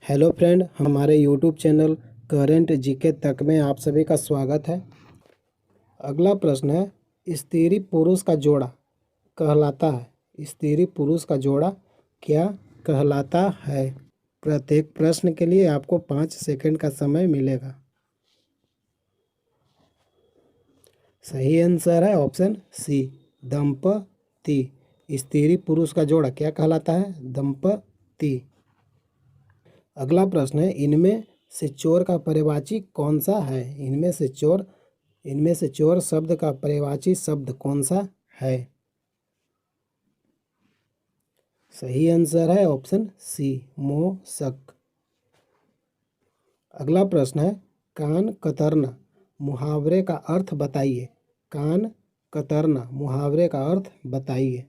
Hello friend, हमारे YouTube channel current GK तक में आप सभी का स्वागत है। अगला प्रश्न है, स्त्री पुरुष का जोड़ा कहलाता है। स्त्री पुरुष का जोड़ा क्या कहलाता है? प्रत्येक प्रश्न के लिए आपको 5 सेकंड का समय मिलेगा। सही आंसर है ऑप्शन सी, दंपति। स्त्री पुरुष का जोड़ा क्या कहलाता है? दंपति। अगला प्रश्न है, इनमें से चोर का पर्यायवाची कौन सा है? इनमें से चोर शब्द का पर्यायवाची शब्द कौन सा है? सही आंसर है ऑप्शन सी, मोषक। अगला प्रश्न है, कान कतरना मुहावरे का अर्थ बताइए। कान कतरना मुहावरे का अर्थ बताइए।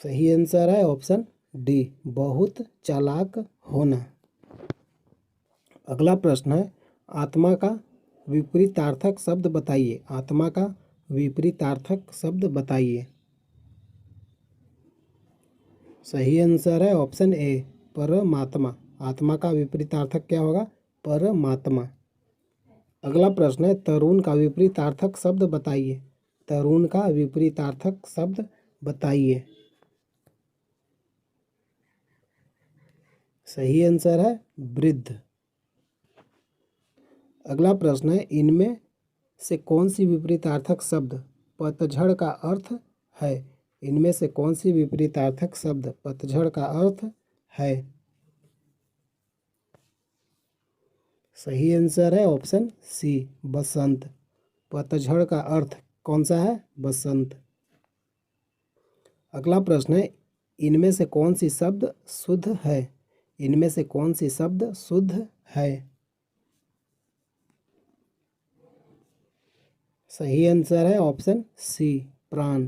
सही आंसर है ऑप्शन डी, बहुत चालाक होना। अगला प्रश्न है, आत्मा का विपरीतार्थक शब्द बताइए। आत्मा का विपरीतार्थक शब्द बताइए। सही आंसर है ऑप्शन ए, परमात्मा। आत्मा का विपरीतार्थक क्या होगा? परमात्मा। अगला प्रश्न है, तरुण का विपरीतार्थक शब्द बताइए। तरुण का विपरीतार्थक शब्द बताइए। सही आंसर है वृद्ध। अगला प्रश्न है, इनमें से कौन सी विपरीतार्थक शब्द पतझड़ का अर्थ है? इनमें से कौन सी विपरीतार्थक शब्द पतझड़ का अर्थ है? सही आंसर है ऑप्शन सी, बसंत। पतझड़ का अर्थ कौन सा है? बसंत। अगला प्रश्न है, इनमें से कौन सी शब्द शुद्ध है? इनमें से कौन सी शब्द शुद्ध है? सही आंसर है ऑप्शन सी, प्राण।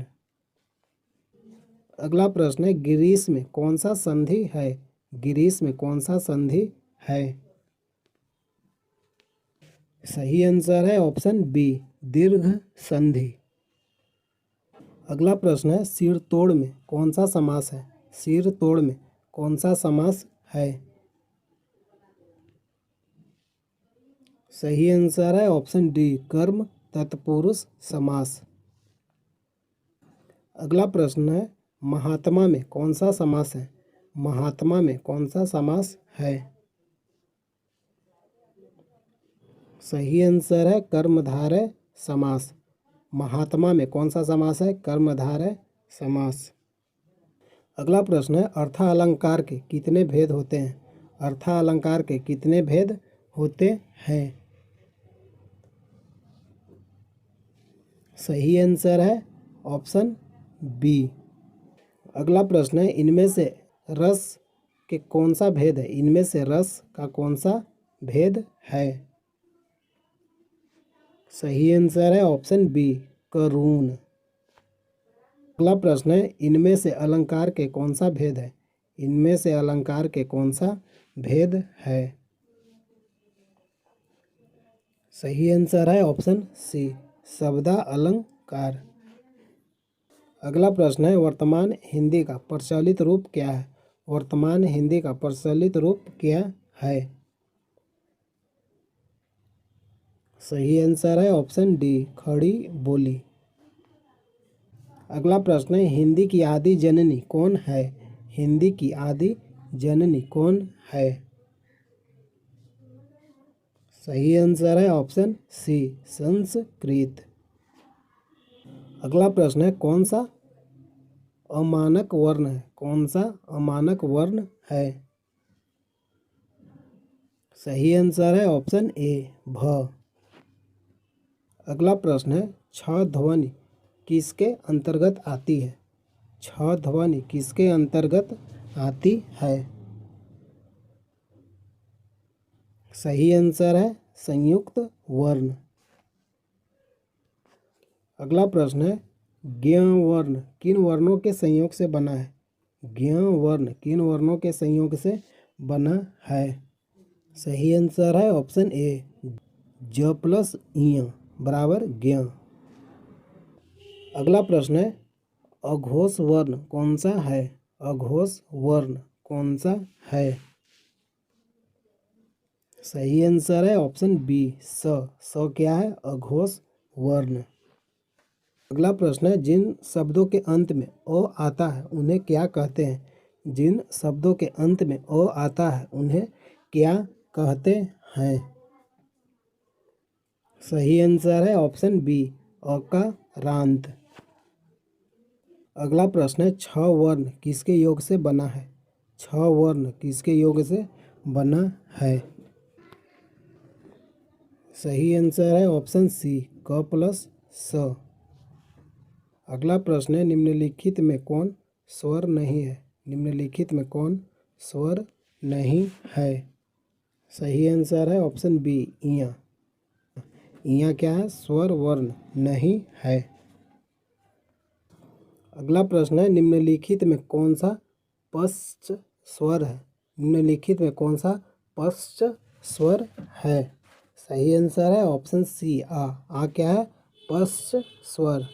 अगला प्रश्न है, गिरीश में कौन सा संधि है? गिरीश में कौन सा संधि है? सही आंसर है ऑप्शन बी, दीर्घ संधि। अगला प्रश्न है, सिर तोड़ में कौन सा समास है? सिर तोड़ में कौन सा समास है? सही आंसर है ऑप्शन डी, कर्म तत्पुरुष समास। अगला प्रश्न है, महात्मा में कौन सा समास है? महात्मा में कौन सा समास है? सही आंसर है कर्मधारय समास। महात्मा में कौन सा समास है? कर्मधारय समास। अगला प्रश्न है, अर्थालंकार के कितने भेद होते हैं? अर्थालंकार के कितने भेद होते हैं? सही आंसर है ऑप्शन बी। अगला प्रश्न है, इनमें से रस के कौन सा भेद है? इनमें से रस का कौन सा भेद है? सही आंसर है ऑप्शन बी, करुण। अगला प्रश्न है, इनमें से अलंकार के कौन सा भेद है? इनमें से अलंकार के कौन सा भेद है? सही आंसर है ऑप्शन सी, शब्दा अलंकार। अगला प्रश्न है, वर्तमान हिंदी का प्रचलित रूप क्या है? वर्तमान हिंदी का प्रचलित रूप क्या है? सही आंसर है ऑप्शन डी, खड़ी बोली। अगला प्रश्न है, हिंदी की आदि जननी कौन है? हिंदी की आदि जननी कौन है? सही आंसर है ऑप्शन सी, संस्कृत। अगला प्रश्न है, कौन सा अमानक वर्ण है? कौन सा अमानक वर्ण है? सही आंसर है ऑप्शन ए, भ। अगला प्रश्न है, छ ध्वनि किसके अंतर्गत आती है? छ ध्वनि किसके अंतर्गत आती है? सही आंसर है संयुक्त वर्ण। अगला प्रश्न है, ज्ञ वर्ण किन वर्णों के संयोग से बना है? ज्ञ वर्ण किन वर्णों के संयोग से बना है? सही आंसर है ऑप्शन ए, ज प्लस ञ बराबर ज्ञ। अगला प्रश्न है, अघोष वर्ण कौन सा है? अघोष वर्ण कौन सा है? सही आंसर है ऑप्शन बी स क्या है? अघोष वर्ण। अगला प्रश्न है, जिन शब्दों के अंत में अ आता है उन्हें क्या कहते हैं? जिन शब्दों के अंत में अ आता है उन्हें क्या कहते हैं? सही आंसर है ऑप्शन बी अकारांत। अगला प्रश्न है, छ वर्ण किसके योग से बना है? छ वर्ण किसके योग से बना है? सही आंसर है ऑप्शन सी क प्लस स। अगला प्रश्न है, निम्नलिखित में कौन स्वर नहीं है? निम्नलिखित में कौन स्वर नहीं है? सही आंसर है ऑप्शन बी इया। इया क्या है? स्वर वर्ण नहीं है। अगला प्रश्न है, निम्नलिखित में कौन सा पश्च स्वर है? निम्नलिखित में कौन सा पश्च स्वर है? सही आंसर है ऑप्शन सी आ क्या है? पश्च स्वर।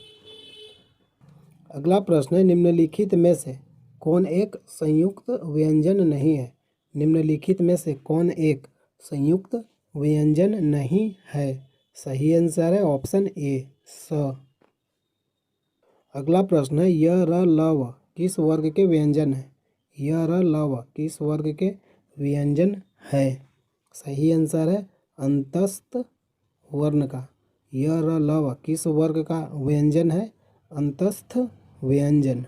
अगला प्रश्न है, निम्नलिखित में से कौन एक संयुक्त व्यंजन नहीं है? निम्नलिखित में से कौन एक संयुक्त व्यंजन नहीं है? सही आंसर है ऑप्शन ए स। अगला प्रश्न है, य र लव किस वर्ग के व्यंजन है? य र लव किस वर्ग के व्यंजन है? सही आंसर है अंतस्थ वर्ण का। य र लव किस वर्ग का व्यंजन है? अंतस्थ व्यंजन।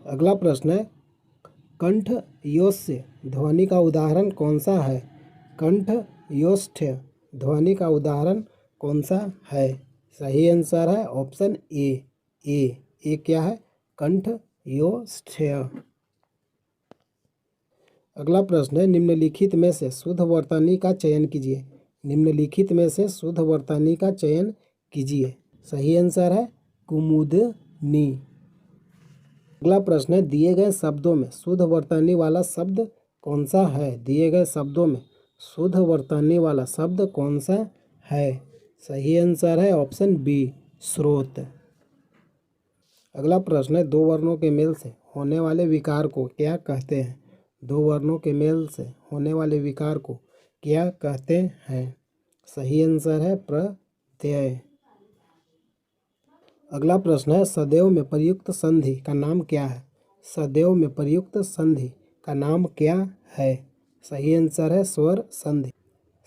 अगला प्रश्न है, कंठ योस्य ध्वनि का उदाहरण कौन सा है? कंठ योष्ठ्य ध्वनि का उदाहरण कौन सा है? सही आंसर है ऑप्शन ए क्या है? कंठ योष्ठ्य। अगला प्रश्न है, निम्नलिखित में से शुद्ध वर्तनी का चयन कीजिए। निम्नलिखित में से शुद्ध वर्तनी का चयन कीजिए। सही आंसर है कुमुदनी। अगला प्रश्न है, दिए गए शब्दों में शुद्ध वर्तनी वाला शब्द कौन सा है? दिए गए शब्दों में शुद्ध वर्तनी वाला शब्द कौन सा है? सही आंसर है ऑप्शन बी स्रोत। अगला प्रश्न है, दो वर्णों के मेल से होने वाले विकार को क्या कहते हैं? दो वर्णों के मेल से होने वाले विकार को क्या कहते हैं? सही आंसर है प्रत्यय। अगला प्रश्न है, सदैव में प्रयुक्त संधि का नाम क्या है? सदैव में प्रयुक्त संधि का नाम क्या है? सही आंसर है स्वर संधि।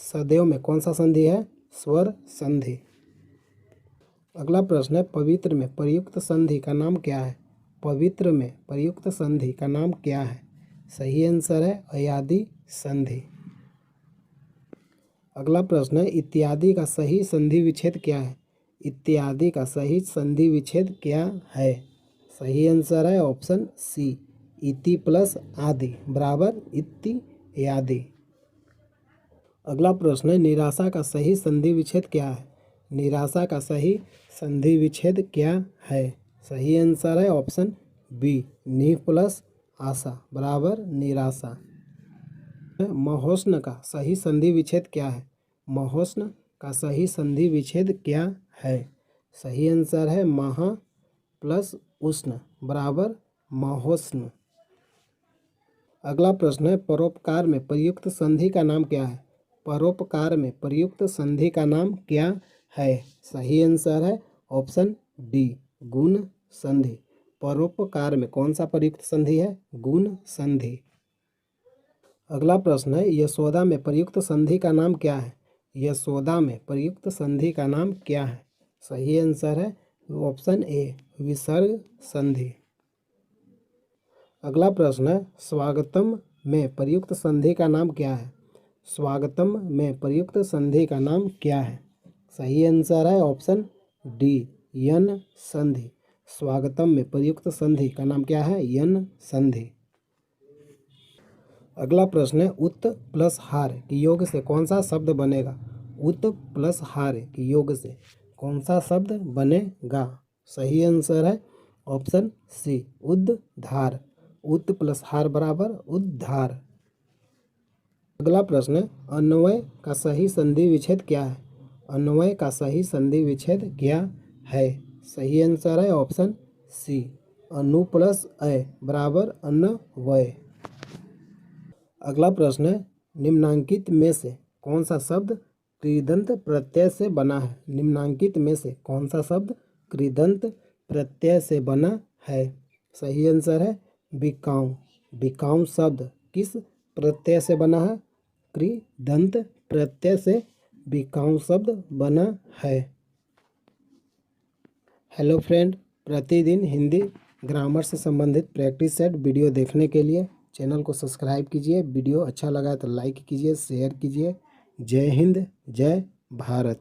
सदैव में कौन सा संधि है? स्वर संधि। अगला प्रश्न है, पवित्र में प्रयुक्त संधि का नाम क्या है? पवित्र में प्रयुक्त संधि का नाम क्या है? सही आंसर है अयादि संधि। अगला प्रश्न है, इत्यादि का सही संधि विच्छेद क्या है? इत्यादि का सही संधि विच्छेद क्या है? सही आंसर है ऑप्शन सी इति प्लस आदि बराबर इत्यादि। अगला प्रश्न है, निराशा का सही संधि विच्छेद क्या है? निराशा का सही संधि विच्छेद क्या है? सही आंसर है ऑप्शन बी नि प्लस आशा बराबर निराशा। महोष्ण का सही संधि विच्छेद क्या है? महोष्ण का सही संधि विच्छेद क्या है? सही आंसर है महा प्लस उष्ण बराबर महोष्ण। अगला प्रश्न है, परोपकार में प्रयुक्त संधि का नाम क्या है? परोपकार में प्रयुक्त संधि का नाम क्या है? सही आंसर है ऑप्शन डी गुण संधि। परोपकार में कौन सा प्रयुक्त संधि है? गुण संधि। अगला प्रश्न है, यशोदा में प्रयुक्त संधि का नाम क्या है? यशोदा में प्रयुक्त संधि का नाम क्या है? सही आंसर है ऑप्शन ए विसर्ग संधि। अगला प्रश्न है, स्वागतम में प्रयुक्त संधि का नाम क्या है? स्वागतम में प्रयुक्त संधि का नाम क्या है? सही आंसर है ऑप्शन डी यन संधि। स्वागतम में प्रयुक्त संधि का नाम क्या है? यन संधि। अगला प्रश्न है, उत प्लस हार के योग से कौन सा शब्द बनेगा? उत प्लस हार के योग से कौन सा शब्द बनेगा? सही आंसर है ऑप्शन सी उद्धार। उत प्लस हार बराबर उद्धार। अगला प्रश्न है, अन्वय का सही संधि विच्छेद क्या है? अन्वय का सही संधि विच्छेद क्या है? सही आंसर है ऑप्शन सी अनु प्लस अय बराबर अन्वय। अगला प्रश्न है, निम्नांकित में से कौन सा शब्द कृदंत प्रत्यय से बना है? निम्नांकित में से कौन सा शब्द कृदंत प्रत्यय से बना है? सही आंसर है बिकाऊ। बिकाऊ शब्द किस प्रत्यय से बना है? कृदंत प्रत्यय से बिकाऊ शब्द बना है। हेलो फ्रेंड, प्रतिदिन हिंदी ग्रामर से संबंधित प्रैक्टिस सेट वीडियो देखने के लिए चैनल को सब्सक्राइब कीजिए। वीडियो अच्छा लगा तो लाइक कीजिए, शेयर कीजिए। जय हिंद, जय भारत।